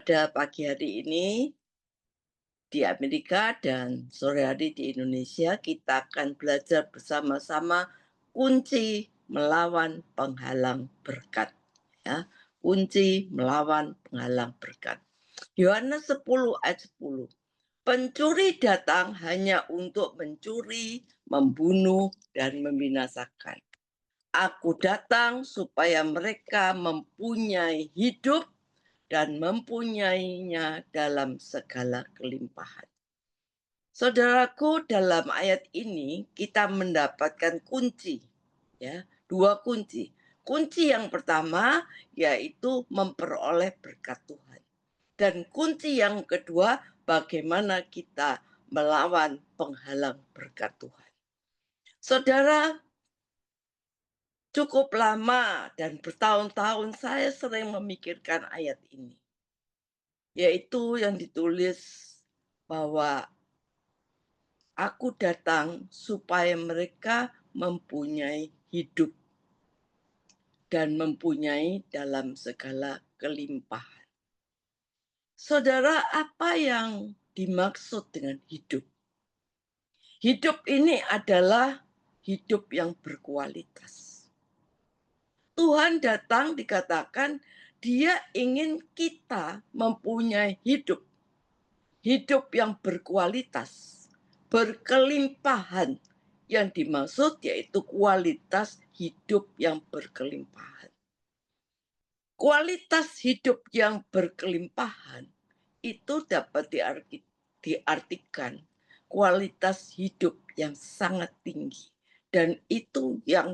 Pada pagi hari ini di Amerika dan sore hari di Indonesia, kita akan belajar bersama-sama kunci melawan penghalang berkat. Ya, kunci melawan penghalang berkat. Yohanes 10 ayat 10. Pencuri datang hanya untuk mencuri, membunuh, dan membinasakan. Aku datang supaya mereka mempunyai hidup dan mempunyainya dalam segala kelimpahan. Saudaraku, dalam ayat ini kita mendapatkan kunci, ya, dua kunci. Kunci yang pertama yaitu memperoleh berkat Tuhan. Dan kunci yang kedua, bagaimana kita melawan penghalang berkat Tuhan. Saudara, cukup lama dan bertahun-tahun saya sering memikirkan ayat ini. Yaitu yang ditulis bahwa aku datang supaya mereka mempunyai hidup dan mempunyai dalam segala kelimpahan. Saudara, apa yang dimaksud dengan hidup? Hidup ini adalah hidup yang berkualitas. Tuhan datang dikatakan dia ingin kita mempunyai hidup. Hidup yang berkualitas, berkelimpahan. Yang dimaksud yaitu kualitas hidup yang berkelimpahan. Kualitas hidup yang berkelimpahan itu dapat diartikan kualitas hidup yang sangat tinggi. Dan itu yang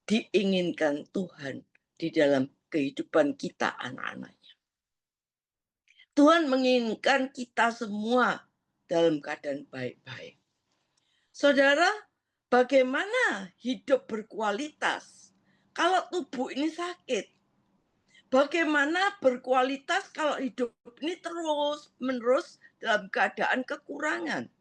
diinginkan Tuhan di dalam kehidupan kita anak-anaknya. Tuhan menginginkan kita semua dalam keadaan baik-baik. Saudara, bagaimana hidup berkualitas kalau tubuh ini sakit? Bagaimana berkualitas kalau hidup ini terus-menerus dalam keadaan kekurangan?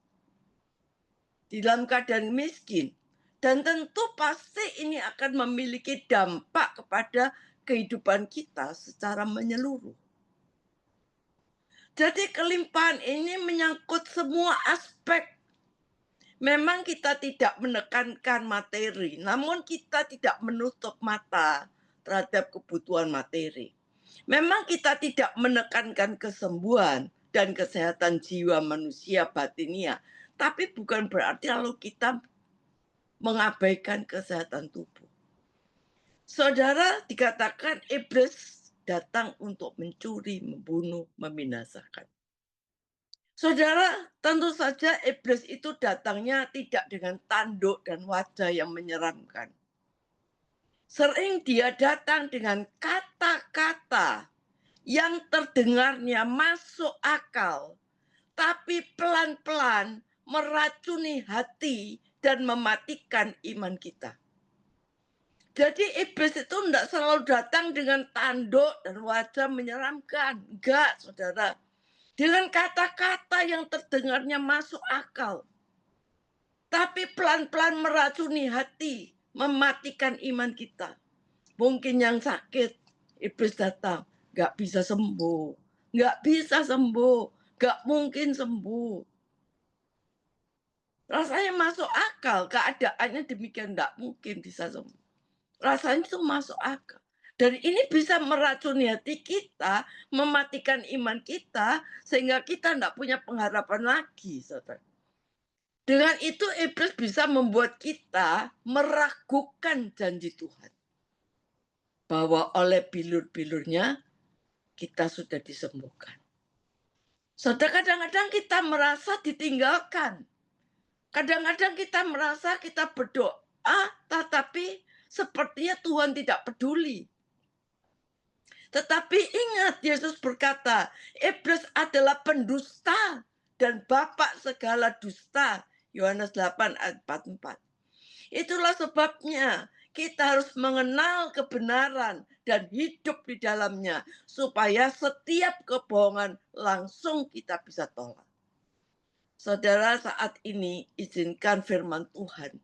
Dalam keadaan miskin. Dan tentu pasti ini akan memiliki dampak kepada kehidupan kita secara menyeluruh. Jadi kelimpahan ini menyangkut semua aspek. Memang kita tidak menekankan materi, namun kita tidak menutup mata terhadap kebutuhan materi. Memang kita tidak menekankan kesembuhan dan kesehatan jiwa manusia batinia, tapi bukan berarti lalu kita mengabaikan kesehatan tubuh. Saudara, dikatakan iblis datang untuk mencuri, membunuh, membinasakan. Saudara, tentu saja iblis itu datangnya tidak dengan tanduk dan wajah yang menyeramkan. Sering dia datang dengan kata-kata yang terdengarnya masuk akal, tapi pelan-pelan meracuni hati dan mematikan iman kita. Jadi iblis itu tidak selalu datang dengan tanduk dan wajah menyeramkan. Enggak, saudara. Dengan kata-kata yang terdengarnya masuk akal. Tapi pelan-pelan meracuni hati, mematikan iman kita. Mungkin yang sakit, iblis datang. Enggak bisa sembuh. Enggak bisa sembuh. Enggak mungkin sembuh. Rasanya masuk akal. Keadaannya demikian enggak mungkin bisa sembuh. Rasanya itu masuk akal. Dan ini bisa meracuni hati kita, mematikan iman kita, sehingga kita tidak punya pengharapan lagi, saudara. Dengan itu iblis bisa membuat kita meragukan janji Tuhan. Bahwa oleh bilur-bilurnya kita sudah disembuhkan. Saudara, kadang-kadang kita merasa ditinggalkan. Kadang-kadang kita merasa kita berdoa, tetapi sepertinya Tuhan tidak peduli. Tetapi ingat, Yesus berkata, iblis adalah pendusta dan bapak segala dusta. Yohanes 8 ayat 44. Itulah sebabnya kita harus mengenal kebenaran dan hidup di dalamnya, supaya setiap kebohongan langsung kita bisa tolak. Saudara, saat ini izinkan firman Tuhan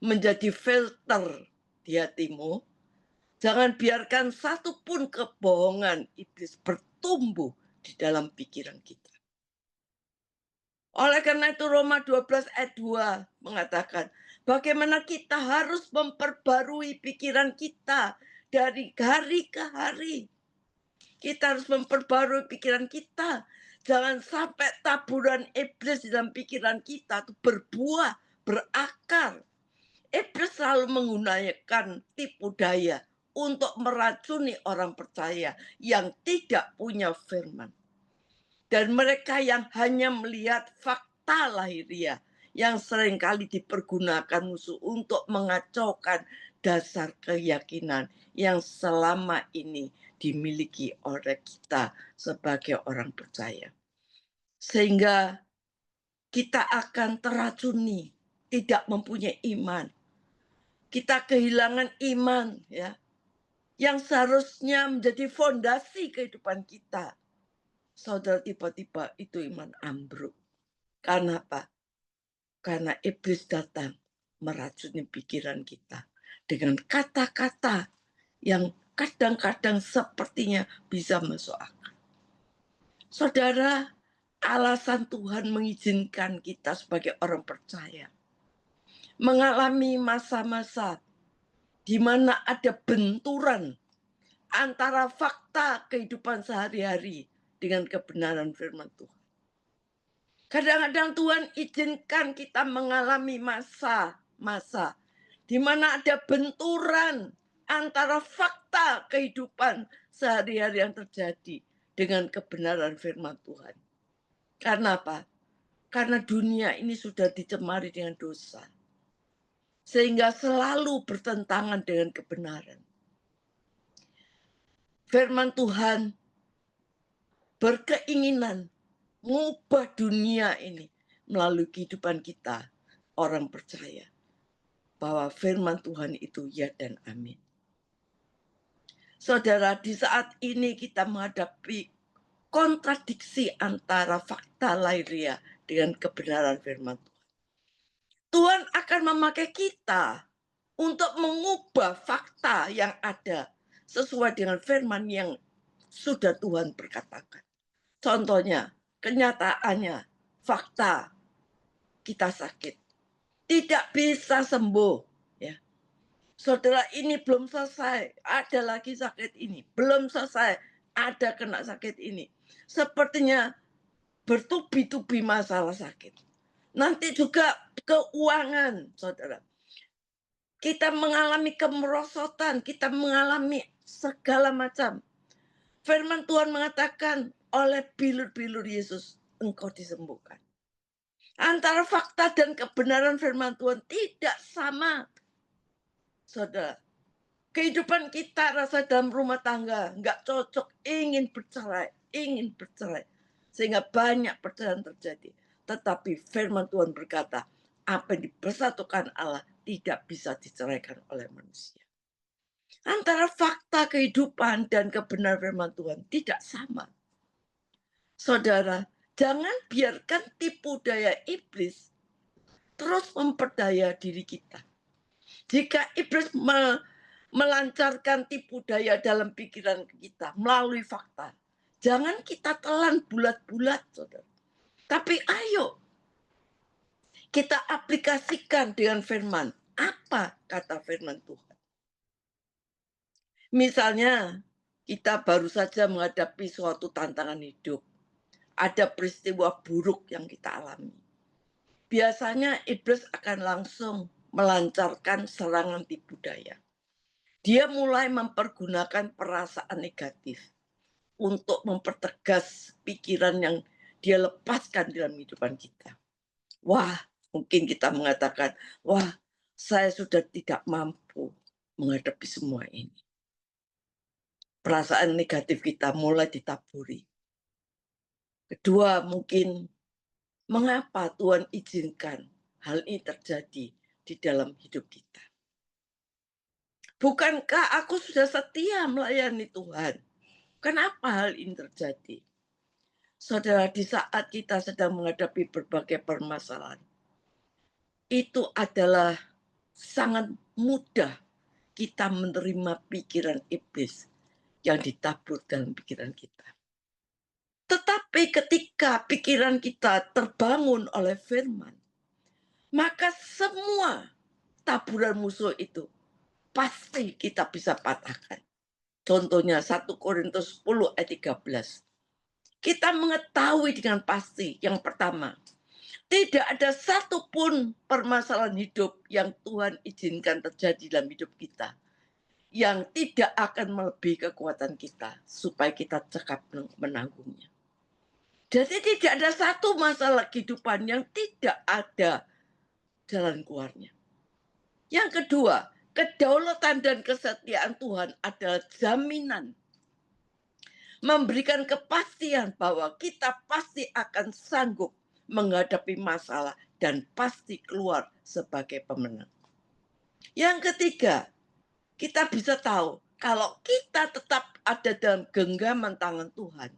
menjadi filter di hatimu. Jangan biarkan satupun kebohongan iblis tumbuh di dalam pikiran kita. Oleh karena itu Roma 12 ayat 2 mengatakan, bagaimana kita harus memperbarui pikiran kita dari hari ke hari. Kita harus memperbarui pikiran kita. Jangan sampai taburan iblis di dalam pikiran kita itu berbuah, berakar. Iblis selalu menggunakan tipu daya untuk meracuni orang percaya yang tidak punya firman. Dan mereka yang hanya melihat fakta lahiriah yang seringkali dipergunakan musuh untuk mengacaukan dasar keyakinan yang selama ini dimiliki oleh kita sebagai orang percaya. Sehingga kita akan teracuni, tidak mempunyai iman. Kita kehilangan iman, ya, yang seharusnya menjadi fondasi kehidupan kita. Saudara, tiba-tiba itu iman ambruk. Karena apa? Karena iblis datang meracuni pikiran kita dengan kata-kata yang kadang-kadang sepertinya bisa masuk akal. Saudara, alasan Tuhan mengizinkan kita sebagai orang percaya mengalami masa-masa di mana ada benturan antara fakta kehidupan sehari-hari dengan kebenaran firman Tuhan. Kadang-kadang Tuhan izinkan kita mengalami masa-masa di mana ada benturan antara fakta kehidupan sehari-hari yang terjadi dengan kebenaran firman Tuhan. Karena apa? Karena dunia ini sudah dicemari dengan dosa. Sehingga selalu bertentangan dengan kebenaran. Firman Tuhan berkeinginan mengubah dunia ini melalui kehidupan kita, orang percaya. Bahwa firman Tuhan itu ya dan amin. Saudara, di saat ini kita menghadapi kontradiksi antara fakta lahiriah dengan kebenaran firman Tuhan. Tuhan akan memakai kita untuk mengubah fakta yang ada sesuai dengan firman yang sudah Tuhan berkatakan. Contohnya, kenyataannya, fakta kita sakit. Tidak bisa sembuh. Ya. Saudara, ini belum selesai. Ada lagi sakit ini. Belum selesai. Ada kena sakit ini. Sepertinya bertubi-tubi masalah sakit. Nanti juga keuangan, saudara. Kita mengalami kemerosotan, kita mengalami segala macam. Firman Tuhan mengatakan, oleh bilur-bilur Yesus, engkau disembuhkan. Antara fakta dan kebenaran firman Tuhan tidak sama. Saudara, kehidupan kita rasa dalam rumah tangga nggak cocok, ingin bercerai. Sehingga banyak perceraian terjadi. Tetapi firman Tuhan berkata, apa yang dipersatukan Allah tidak bisa diceraikan oleh manusia. Antara fakta kehidupan dan kebenaran firman Tuhan tidak sama. Saudara, jangan biarkan tipu daya iblis terus memperdaya diri kita. Jika iblis melancarkan tipu daya dalam pikiran kita melalui fakta, jangan kita telan bulat-bulat, saudara. Tapi ayo kita aplikasikan dengan firman. Apa kata firman Tuhan? Misalnya, kita baru saja menghadapi suatu tantangan hidup. Ada peristiwa buruk yang kita alami. Biasanya iblis akan langsung melancarkan serangan tipu daya. Dia mulai mempergunakan perasaan negatif untuk mempertegas pikiran yang dia lepaskan dalam kehidupan kita. Wah, mungkin kita mengatakan, wah, saya sudah tidak mampu menghadapi semua ini. Perasaan negatif kita mulai ditaburi. Kedua, mungkin mengapa Tuhan izinkan hal ini terjadi di dalam hidup kita? Bukankah aku sudah setia melayani Tuhan? Kenapa hal ini terjadi? Saudara, di saat kita sedang menghadapi berbagai permasalahan, itu adalah sangat mudah kita menerima pikiran iblis yang ditabur dalam pikiran kita. Tapi ketika pikiran kita terbangun oleh firman, maka semua taburan musuh itu pasti kita bisa patahkan. Contohnya 1 Korintus 10 ayat 13. Kita mengetahui dengan pasti yang pertama, tidak ada satupun permasalahan hidup yang Tuhan izinkan terjadi dalam hidup kita yang tidak akan melebihi kekuatan kita supaya kita cekap menanggungnya. Jadi tidak ada satu masalah kehidupan yang tidak ada jalan keluarnya. Yang kedua, kedaulatan dan kesetiaan Tuhan adalah jaminan memberikan kepastian bahwa kita pasti akan sanggup menghadapi masalah dan pasti keluar sebagai pemenang. Yang ketiga, kita bisa tahu kalau kita tetap ada dalam genggaman tangan Tuhan,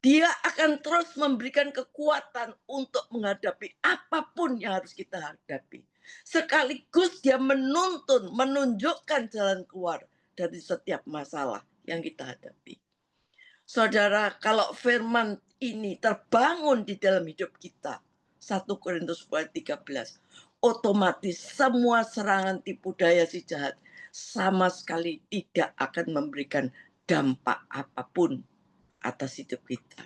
Dia akan terus memberikan kekuatan untuk menghadapi apapun yang harus kita hadapi. Sekaligus Dia menuntun, menunjukkan jalan keluar dari setiap masalah yang kita hadapi. Saudara, kalau firman ini terbangun di dalam hidup kita, 1 Korintus 13, otomatis semua serangan tipu daya si jahat sama sekali tidak akan memberikan dampak apapun atas hidup kita.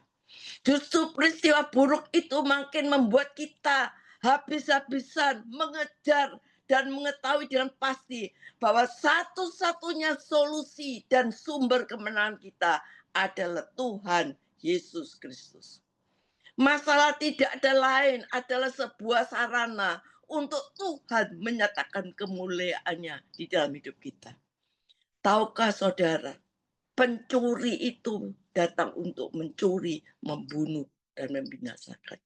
Justru peristiwa buruk itu makin membuat kita habis-habisan mengejar dan mengetahui dengan pasti bahwa satu-satunya solusi dan sumber kemenangan kita adalah Tuhan Yesus Kristus. Masalah tidak ada lain, adalah sebuah sarana untuk Tuhan menyatakan kemuliaannya di dalam hidup kita. Tahukah saudara, pencuri itu datang untuk mencuri, membunuh, dan membinasakan.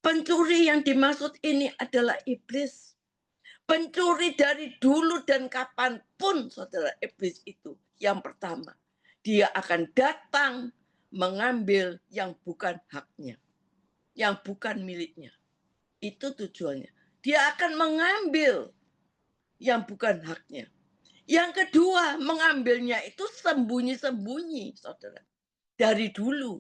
Pencuri yang dimaksud ini adalah iblis. Pencuri dari dulu dan kapanpun, saudara, iblis itu yang pertama. Dia akan datang mengambil yang bukan haknya, yang bukan miliknya. Itu tujuannya. Dia akan mengambil yang bukan haknya. Yang kedua, mengambilnya itu sembunyi-sembunyi, saudara. Dari dulu.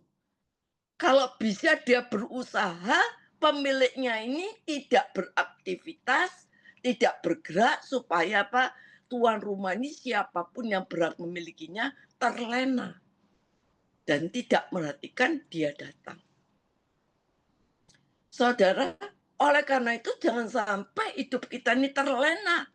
Kalau bisa dia berusaha, pemiliknya ini tidak beraktivitas, tidak bergerak, supaya apa? Tuan rumah ini siapapun yang berhak memilikinya terlena. Dan tidak merhatikan dia datang. Saudara, oleh karena itu jangan sampai hidup kita ini terlena.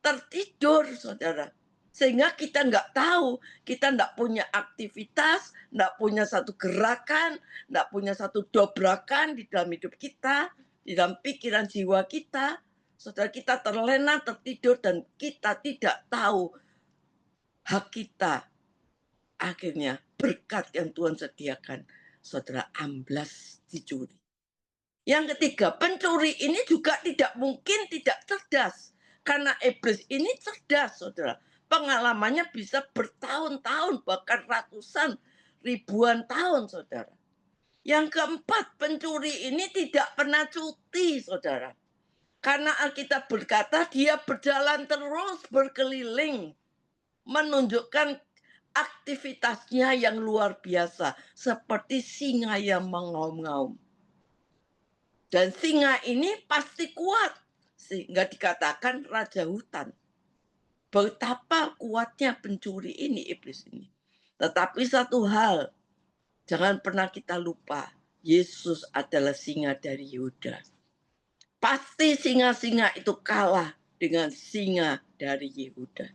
Tertidur, saudara. Sehingga kita nggak tahu, kita nggak punya aktivitas, nggak punya satu gerakan, nggak punya satu dobrakan di dalam hidup kita, di dalam pikiran jiwa kita. Saudara, kita terlena, tertidur, dan kita tidak tahu hak kita. Akhirnya berkat yang Tuhan sediakan, saudara, amblas dicuri. Yang ketiga, pencuri ini juga tidak mungkin tidak cerdas. Karena iblis ini cerdas, saudara. Pengalamannya bisa bertahun-tahun, bahkan ratusan, ribuan tahun, saudara. Yang keempat, pencuri ini tidak pernah cuti, saudara. Karena Alkitab berkata dia berjalan terus berkeliling, menunjukkan aktivitasnya yang luar biasa, seperti singa yang mengaum-ngaum. Dan singa ini pasti kuat, sehingga dikatakan raja hutan. Betapa kuatnya pencuri ini, iblis ini. Tetapi satu hal, jangan pernah kita lupa, Yesus adalah singa dari Yehuda. Pasti singa-singa itu kalah dengan singa dari Yehuda.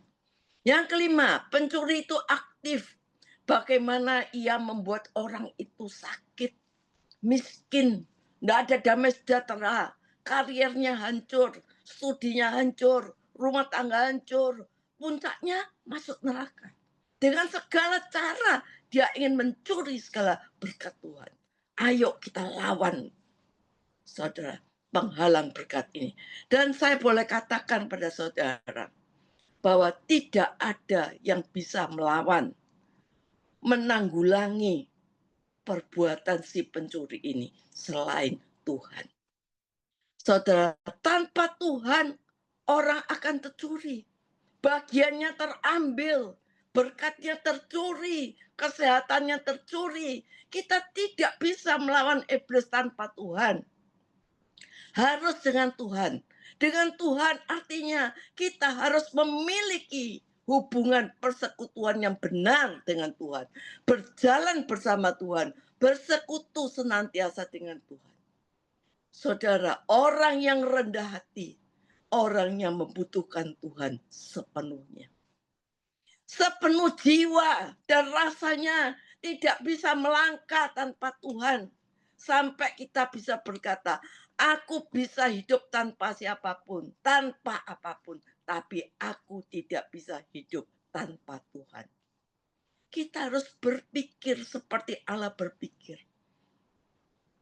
Yang kelima, pencuri itu aktif. Bagaimana ia membuat orang itu sakit, miskin, tidak ada damai sejahtera, karirnya hancur, studinya hancur, rumah tangga hancur, puncaknya masuk neraka. Dengan segala cara dia ingin mencuri segala berkat Tuhan. Ayo kita lawan, saudara, penghalang berkat ini. Dan saya boleh katakan pada saudara, bahwa tidak ada yang bisa melawan, menanggulangi perbuatan si pencuri ini selain Tuhan. Saudara, tanpa Tuhan orang akan tercuri. Bagiannya terambil, berkatnya tercuri, kesehatannya tercuri. Kita tidak bisa melawan iblis tanpa Tuhan. Harus dengan Tuhan. Dengan Tuhan artinya kita harus memiliki hubungan persekutuan yang benar dengan Tuhan. Berjalan bersama Tuhan. Bersekutu senantiasa dengan Tuhan. Saudara, orang yang rendah hati, orang yang membutuhkan Tuhan sepenuhnya. Sepenuh jiwa dan rasanya tidak bisa melangkah tanpa Tuhan. Sampai kita bisa berkata, aku bisa hidup tanpa siapapun, tanpa apapun. Tapi aku tidak bisa hidup tanpa Tuhan. Kita harus berpikir seperti Allah berpikir.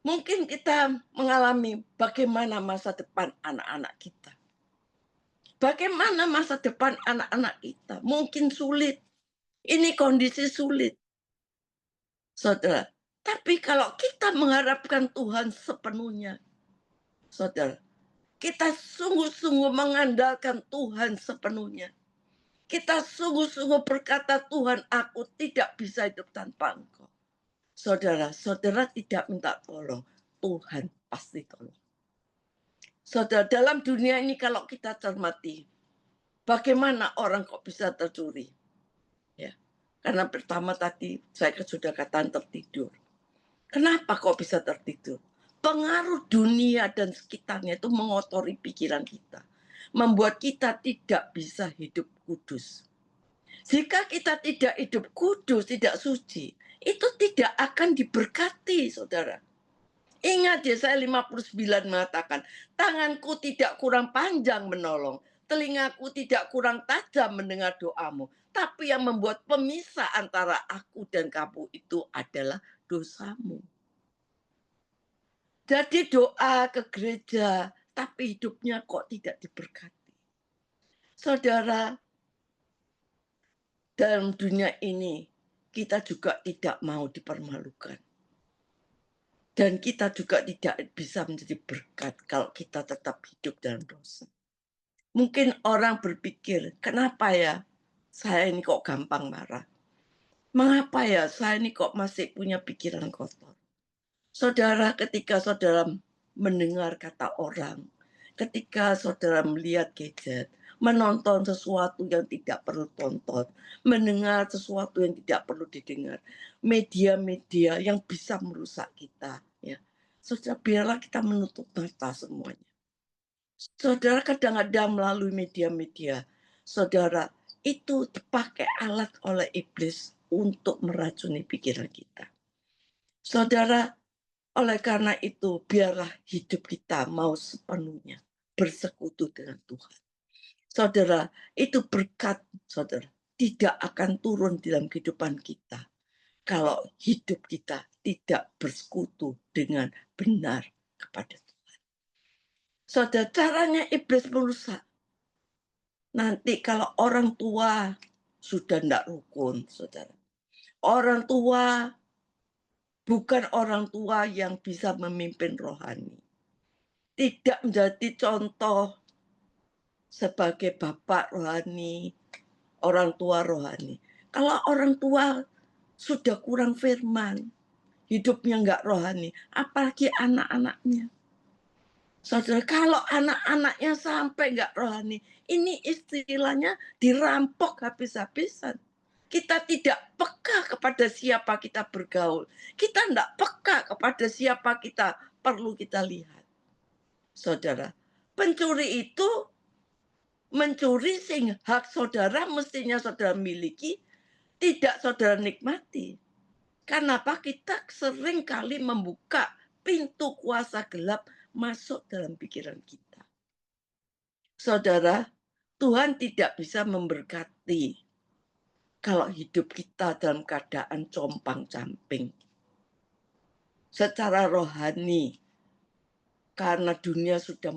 Mungkin kita mengalami bagaimana masa depan anak-anak kita. Bagaimana masa depan anak-anak kita? Mungkin sulit. Ini kondisi sulit. Saudara, tapi kalau kita mengharapkan Tuhan sepenuhnya, saudara, kita sungguh-sungguh mengandalkan Tuhan sepenuhnya. Kita sungguh-sungguh berkata, Tuhan, aku tidak bisa hidup tanpa Engkau. Saudara, saudara tidak minta tolong, Tuhan pasti tolong. Saudara, dalam dunia ini kalau kita cermati, bagaimana orang kok bisa tercuri? Ya, karena pertama tadi saya sudah katakan tertidur. Kenapa kok bisa tertidur? Pengaruh dunia dan sekitarnya itu mengotori pikiran kita. Membuat kita tidak bisa hidup kudus. Jika kita tidak hidup kudus, tidak suci, itu tidak akan diberkati, saudara. Ingat Yesaya 59 mengatakan, tanganku tidak kurang panjang menolong, telingaku tidak kurang tajam mendengar doamu. Tapi yang membuat pemisah antara aku dan kamu itu adalah dosamu. Jadi doa ke gereja, tapi hidupnya kok tidak diberkati. Saudara, dalam dunia ini, kita juga tidak mau dipermalukan. Dan kita juga tidak bisa menjadi berkat kalau kita tetap hidup dalam dosa. Mungkin orang berpikir, kenapa ya saya ini kok gampang marah? Mengapa ya saya ini kok masih punya pikiran kotor? Saudara, ketika saudara mendengar kata orang, ketika saudara melihat gadget, menonton sesuatu yang tidak perlu tonton, mendengar sesuatu yang tidak perlu didengar, media-media yang bisa merusak kita, ya. Saudara, biarlah kita menutup mata semuanya. Saudara, kadang-kadang melalui media-media, saudara, itu dipakai alat oleh iblis untuk meracuni pikiran kita. Saudara, oleh karena itu, biarlah hidup kita mau sepenuhnya bersekutu dengan Tuhan. Saudara, itu berkat, saudara, tidak akan turun dalam kehidupan kita kalau hidup kita tidak bersekutu dengan benar kepada Tuhan. Saudara, caranya iblis merusak. Nanti kalau orang tua sudah tidak rukun, saudara. Orang tua bukan orang tua yang bisa memimpin rohani. Tidak menjadi contoh sebagai bapak rohani, orang tua rohani. Kalau orang tua sudah kurang firman, hidupnya enggak rohani, apalagi anak-anaknya. Saudara, kalau anak-anaknya sampai enggak rohani, ini istilahnya dirampok habis-habisan. Kita tidak peka kepada siapa kita bergaul. Kita tidak peka kepada siapa kita perlu kita lihat. Saudara, pencuri itu mencuri sehingga hak saudara mestinya saudara miliki, tidak saudara nikmati. Kenapa kita sering kali membuka pintu kuasa gelap masuk dalam pikiran kita. Saudara, Tuhan tidak bisa memberkati kalau hidup kita dalam keadaan compang-camping. Secara rohani, karena dunia sudah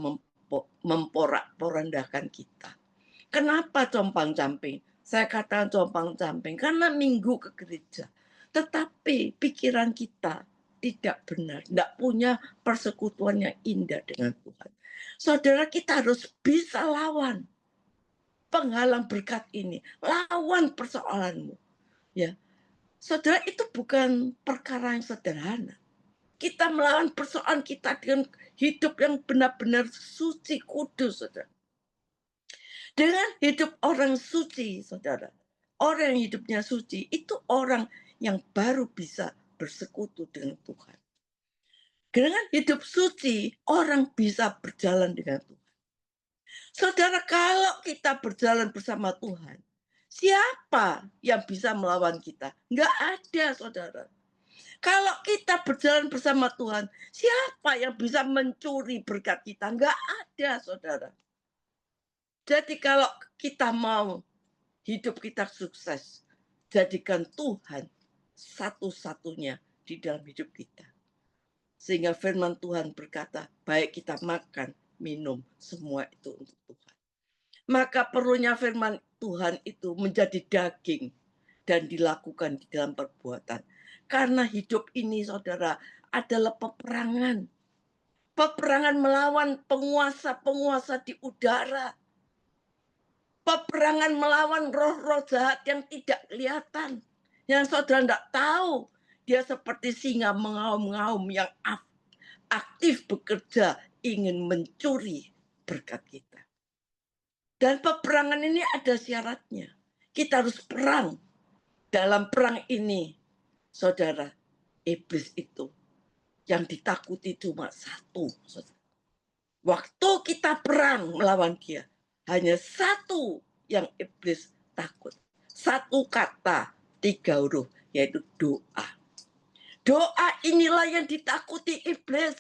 memporak-porandakan kita. Kenapa compang-camping? Saya katakan compang-camping karena minggu ke gereja. Tetapi pikiran kita tidak benar, tidak punya persekutuan yang indah dengan Tuhan. Saudara, kita harus bisa lawan penghalang berkat ini, lawan persoalanmu. Ya, Saudara, itu bukan perkara yang sederhana. Kita melawan persoalan kita dengan hidup yang benar-benar suci, kudus, saudara. Dengan hidup orang suci, saudara. Orang yang hidupnya suci, itu orang yang baru bisa bersekutu dengan Tuhan. Dengan hidup suci, orang bisa berjalan dengan Tuhan. Saudara, kalau kita berjalan bersama Tuhan, siapa yang bisa melawan kita? Enggak ada, saudara. Kalau kita berjalan bersama Tuhan, siapa yang bisa mencuri berkat kita? Enggak ada, saudara. Jadi kalau kita mau hidup kita sukses, jadikan Tuhan satu-satunya di dalam hidup kita. Sehingga firman Tuhan berkata, baik kita makan, minum, semua itu untuk Tuhan. Maka perlunya firman Tuhan itu menjadi daging dan dilakukan di dalam perbuatan. Karena hidup ini, saudara, adalah peperangan. Peperangan melawan penguasa-penguasa di udara. Peperangan melawan roh-roh jahat yang tidak kelihatan. Yang saudara tidak tahu. Dia seperti singa mengaum-ngaum yang aktif bekerja ingin mencuri berkat kita. Dan peperangan ini ada syaratnya. Kita harus perang. Dalam perang ini, saudara, iblis itu yang ditakuti cuma satu. Saudara. Waktu kita perang melawan dia, hanya satu yang iblis takut. Satu kata, 3 huruf, yaitu doa. Doa inilah yang ditakuti iblis.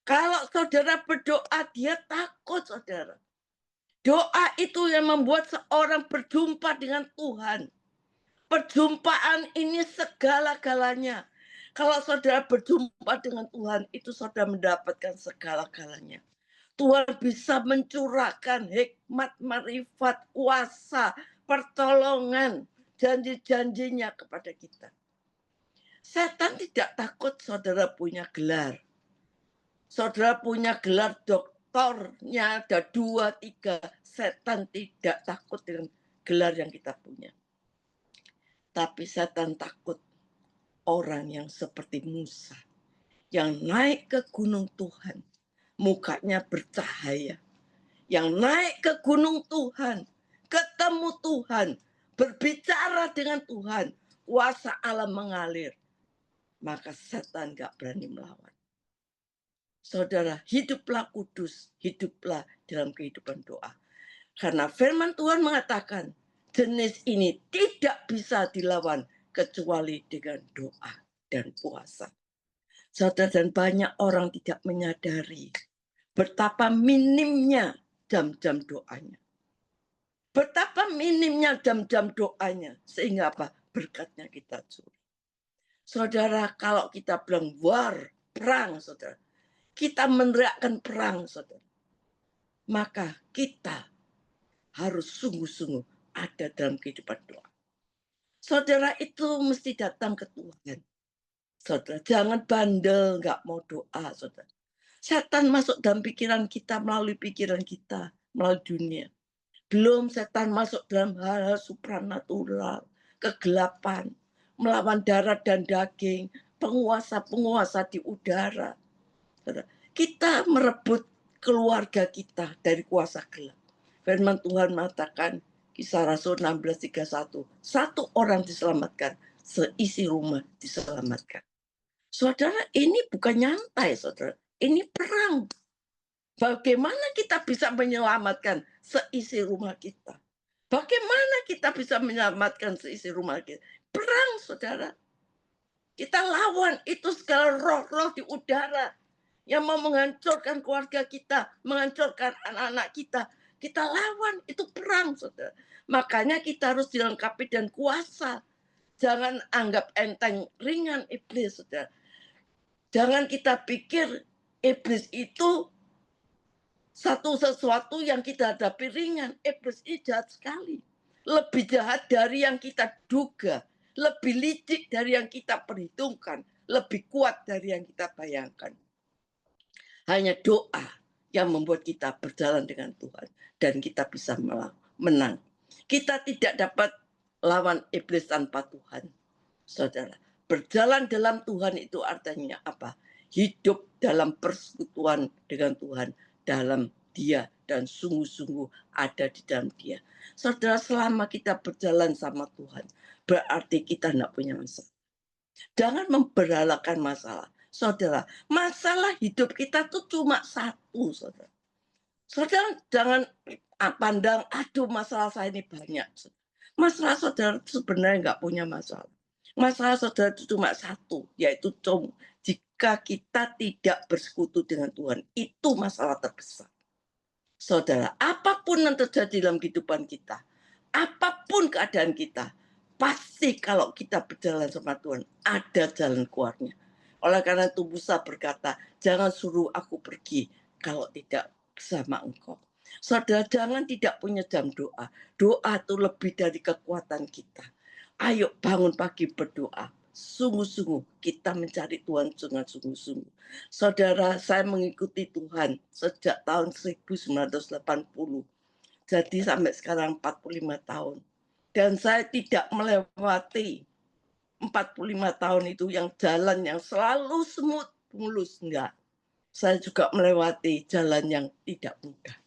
Kalau saudara berdoa, dia takut, saudara. Doa itu yang membuat seorang berjumpa dengan Tuhan. Perjumpaan ini segala-galanya. Kalau saudara berjumpa dengan Tuhan, itu saudara mendapatkan segala-galanya. Tuhan bisa mencurahkan hikmat, marifat, kuasa, pertolongan, janji-janjinya kepada kita. Setan tidak takut saudara punya gelar. Saudara punya gelar doktornya ada 2, 3. Setan tidak takut dengan gelar yang kita punya. Tapi setan takut orang yang seperti Musa. Yang naik ke gunung Tuhan. Mukanya bercahaya. Yang naik ke gunung Tuhan, ketemu Tuhan, berbicara dengan Tuhan, kuasa Allah mengalir. Maka setan gak berani melawan. Saudara, hiduplah kudus, hiduplah dalam kehidupan doa. Karena firman Tuhan mengatakan, jenis ini tidak bisa dilawan kecuali dengan doa dan puasa. Saudara, dan banyak orang tidak menyadari betapa minimnya jam-jam doanya. Betapa minimnya jam-jam doanya. Sehingga apa? Berkatnya kita curi. Saudara, kalau kita bilang war, perang, saudara. Kita meneriakkan perang, saudara. Maka kita harus sungguh-sungguh ada dalam kehidupan doa. Saudara, itu mesti datang ke Tuhan. Saudara, jangan bandel, nggak mau doa, saudara. Setan masuk dalam pikiran kita, melalui pikiran kita, melalui dunia. Belum setan masuk dalam hal-hal supranatural, kegelapan, melawan darah dan daging, penguasa-penguasa di udara. Kita merebut keluarga kita dari kuasa gelap. Firman Tuhan mengatakan, Kisah Rasul 16:31, satu orang diselamatkan, seisi rumah diselamatkan. Saudara, ini bukan nyantai, saudara. Ini perang. Bagaimana kita bisa menyelamatkan seisi rumah kita? Bagaimana kita bisa menyelamatkan seisi rumah kita? Perang, saudara. Kita lawan itu segala roh-roh di udara yang mau menghancurkan keluarga kita, menghancurkan anak-anak kita. Kita lawan, itu perang, saudara. Makanya kita harus dilengkapi dengan kuasa. Jangan anggap enteng ringan iblis, saudara. Jangan kita pikir iblis itu sesuatu yang kita hadapi ringan. Iblis ini jahat sekali. Lebih jahat dari yang kita duga. Lebih licik dari yang kita perhitungkan. Lebih kuat dari yang kita bayangkan. Hanya doa yang membuat kita berjalan dengan Tuhan. Dan kita bisa menang. Kita tidak dapat lawan iblis tanpa Tuhan. Saudara. Berjalan dalam Tuhan itu artinya apa? Hidup dalam persekutuan dengan Tuhan, dalam Dia, dan sungguh-sungguh ada di dalam Dia. Saudara, selama kita berjalan sama Tuhan, berarti kita tidak punya masalah. Jangan memberalakan masalah. Saudara, masalah hidup kita tuh cuma satu, saudara. Saudara jangan pandang, aduh masalah saya ini banyak. Masalah saudara sebenarnya nggak punya masalah. Masalah saudara itu cuma satu, yaitu jika kita tidak bersekutu dengan Tuhan. Itu masalah terbesar. Saudara, apapun yang terjadi dalam kehidupan kita, apapun keadaan kita, pasti kalau kita berjalan sama Tuhan, ada jalan keluarnya. Oleh karena itu Musa berkata, jangan suruh aku pergi kalau tidak bersama engkau. Saudara, jangan tidak punya jam doa. Doa itu lebih dari kekuatan kita. Ayo bangun pagi berdoa. Sungguh-sungguh kita mencari Tuhan dengan sungguh-sungguh. Saudara, saya mengikuti Tuhan sejak tahun 1980. Jadi sampai sekarang 45 tahun. Dan saya tidak melewati 45 tahun itu yang jalan yang selalu semut mulus, enggak. Saya juga melewati jalan yang tidak mudah.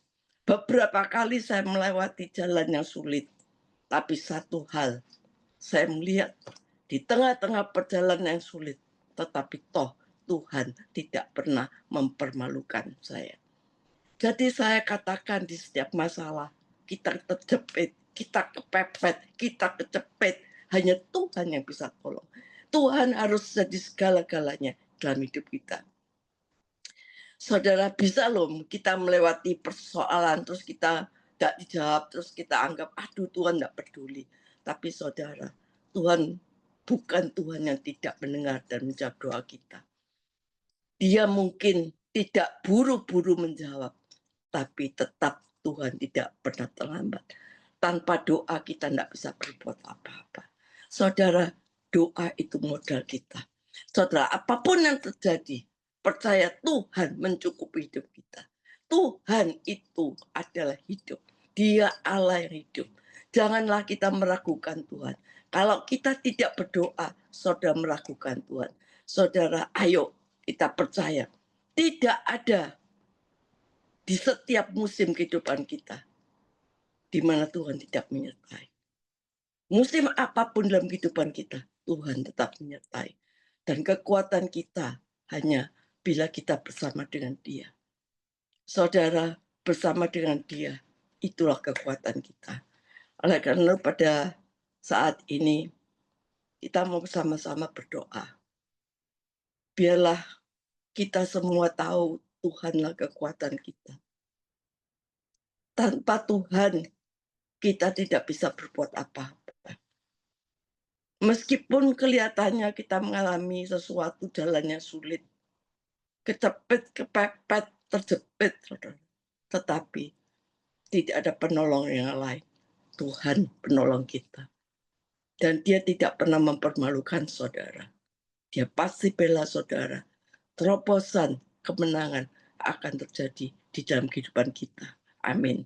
Beberapa kali saya melewati jalan yang sulit. Tapi satu hal, saya melihat di tengah-tengah perjalanan yang sulit, tetapi toh Tuhan tidak pernah mempermalukan saya. Jadi saya katakan di setiap masalah, kita terjepit, kita kepepet, kita kecepet, hanya Tuhan yang bisa tolong. Tuhan harus jadi segala-galanya dalam hidup kita. Saudara, bisa loh kita melewati persoalan, terus kita tidak dijawab, terus kita anggap, aduh Tuhan tidak peduli. Tapi saudara, Tuhan bukan Tuhan yang tidak mendengar dan menjawab doa kita. Dia mungkin tidak buru-buru menjawab, tapi tetap Tuhan tidak pernah terlambat. Tanpa doa kita tidak bisa berbuat apa-apa. Saudara, doa itu modal kita. Saudara, apapun yang terjadi, percaya Tuhan mencukupi hidup kita. Tuhan itu adalah hidup. Dia Allah yang hidup. Janganlah kita meragukan Tuhan. Kalau kita tidak berdoa, saudara meragukan Tuhan. Saudara, ayo kita percaya. Tidak ada di setiap musim kehidupan kita di mana Tuhan tidak menyertai. Musim apapun dalam kehidupan kita, Tuhan tetap menyertai. Dan kekuatan kita hanya bila kita bersama dengan Dia. Saudara, bersama dengan Dia, itulah kekuatan kita. Oleh karena pada saat ini, kita mau bersama-sama berdoa. Biarlah kita semua tahu Tuhanlah kekuatan kita. Tanpa Tuhan, kita tidak bisa berbuat apa-apa. Meskipun kelihatannya kita mengalami sesuatu jalannya sulit, kecepet, kepepet, terjepit, tetapi tidak ada penolong yang lain. Tuhan penolong kita. Dan Dia tidak pernah mempermalukan saudara. Dia pasti bela saudara. Terobosan kemenangan akan terjadi di dalam kehidupan kita. Amin.